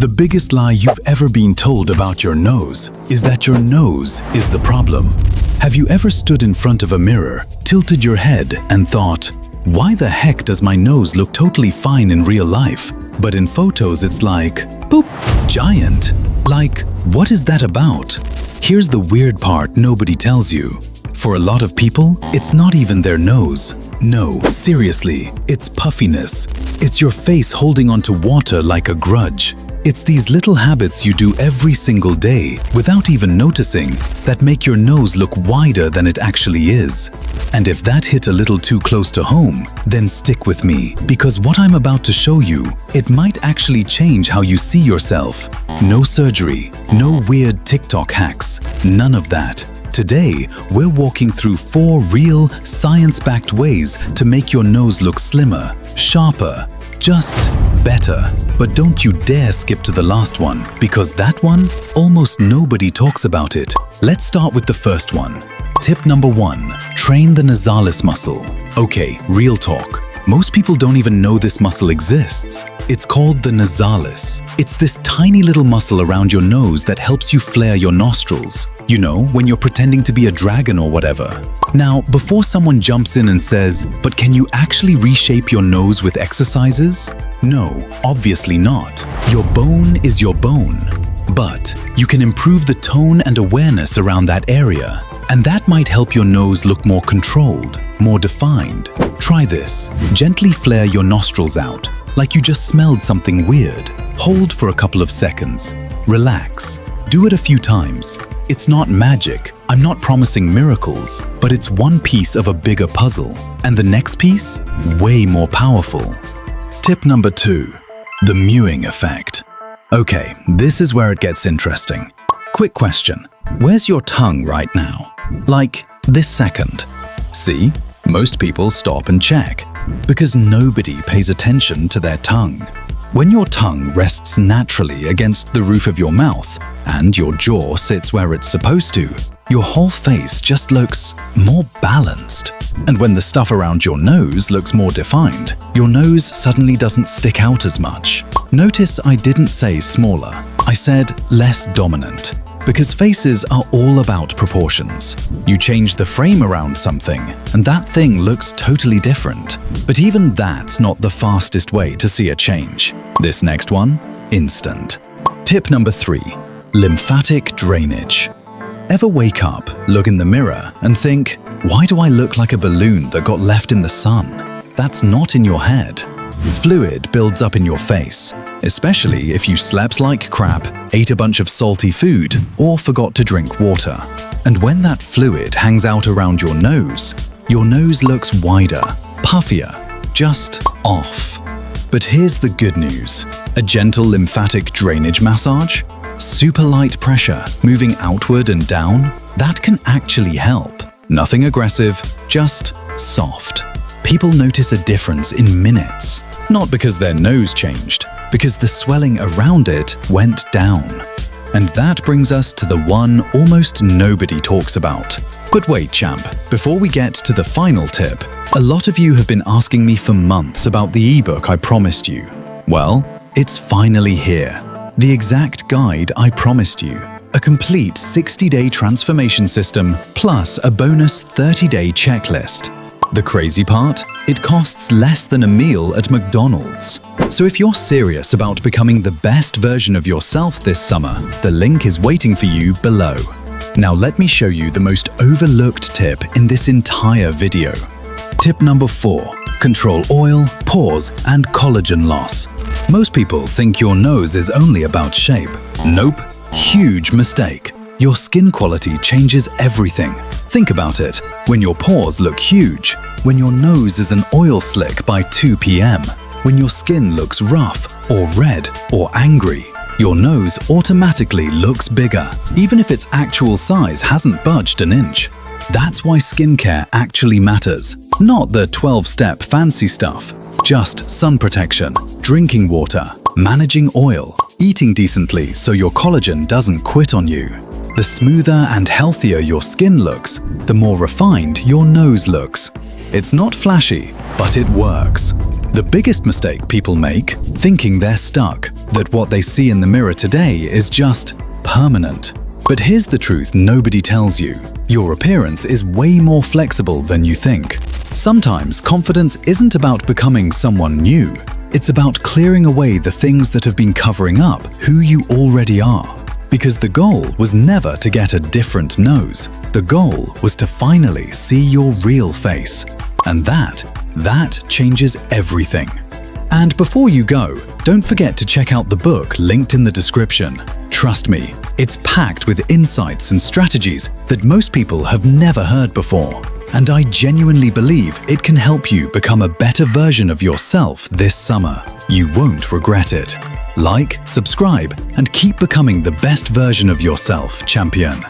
The biggest lie you've ever been told about your nose is that your nose is the problem. Have you ever stood in front of a mirror, tilted your head, and thought, why the heck does my nose look totally fine in real life, but in photos it's like, boop, giant? Like, what is that about? Here's the weird part nobody tells you. For a lot of people, it's not even their nose. No, seriously, it's puffiness. It's your face holding onto water like a grudge. It's these little habits you do every single day without even noticing that make your nose look wider than it actually is. And if that hit a little too close to home, then stick with me, because what I'm about to show you, it might actually change how you see yourself. No surgery, no weird TikTok hacks, none of that. Today, we're walking through 4 real, science-backed ways to make your nose look slimmer, sharper, just better. But don't you dare skip to the last one, because that one, almost nobody talks about it. Let's start with the first one. Tip number 1, train the nasalis muscle. Okay, real talk. Most people don't even know this muscle exists. It's called the nasalis. It's this tiny little muscle around your nose that helps you flare your nostrils. You know, when you're pretending to be a dragon or whatever. Now, before someone jumps in and says, but can you actually reshape your nose with exercises? No, obviously not. Your bone is your bone. But you can improve the tone and awareness around that area. And that might help your nose look more controlled, more defined. Try this. Gently flare your nostrils out, like you just smelled something weird. Hold for a couple of seconds. Relax. Do it a few times. It's not magic. I'm not promising miracles, but it's one piece of a bigger puzzle. And the next piece? Way more powerful. Tip number 2. The mewing effect. Okay, this is where it gets interesting. Quick question. Where's your tongue right now? Like this second. See? Most people stop and check, because nobody pays attention to their tongue. When your tongue rests naturally against the roof of your mouth, and your jaw sits where it's supposed to, your whole face just looks more balanced. And when the stuff around your nose looks more defined, your nose suddenly doesn't stick out as much. Notice I didn't say smaller, I said less dominant. Because faces are all about proportions. You change the frame around something, and that thing looks totally different. But even that's not the fastest way to see a change. This next one, instant. Tip number 3, lymphatic drainage. Ever wake up, look in the mirror, and think, why do I look like a balloon that got left in the sun? That's not in your head. Fluid builds up in your face, especially if you slept like crap, ate a bunch of salty food, or forgot to drink water. And when that fluid hangs out around your nose looks wider, puffier, just off. But here's the good news. A gentle lymphatic drainage massage, super light pressure moving outward and down, that can actually help. Nothing aggressive, just soft. People notice a difference in minutes. Not because their nose changed, because the swelling around it went down. And that brings us to the one almost nobody talks about. But wait, champ, before we get to the final tip, a lot of you have been asking me for months about the ebook I promised you. Well, it's finally here. The exact guide I promised you. A complete 60-day transformation system plus a bonus 30-day checklist. The crazy part? It costs less than a meal at McDonald's. So if you're serious about becoming the best version of yourself this summer, the link is waiting for you below. Now let me show you the most overlooked tip in this entire video. Tip number 4. Control oil, pores, and collagen loss. Most people think your nose is only about shape. Nope. Huge mistake. Your skin quality changes everything. Think about it. When your pores look huge, when your nose is an oil slick by 2 p.m., when your skin looks rough or red or angry, your nose automatically looks bigger, even if its actual size hasn't budged an inch. That's why skincare actually matters. Not the 12-step fancy stuff. Just sun protection, drinking water, managing oil, eating decently so your collagen doesn't quit on you. The smoother and healthier your skin looks, the more refined your nose looks. It's not flashy, but it works. The biggest mistake people make, thinking they're stuck. that what they see in the mirror today is just permanent. But here's the truth nobody tells you. Your appearance is way more flexible than you think. Sometimes confidence isn't about becoming someone new. It's about clearing away the things that have been covering up who you already are. Because the goal was never to get a different nose. The goal was to finally see your real face. And that changes everything. And before you go, don't forget to check out the book linked in the description. Trust me, it's packed with insights and strategies that most people have never heard before. And I genuinely believe it can help you become a better version of yourself this summer. You won't regret it. Like, subscribe, and keep becoming the best version of yourself, champion.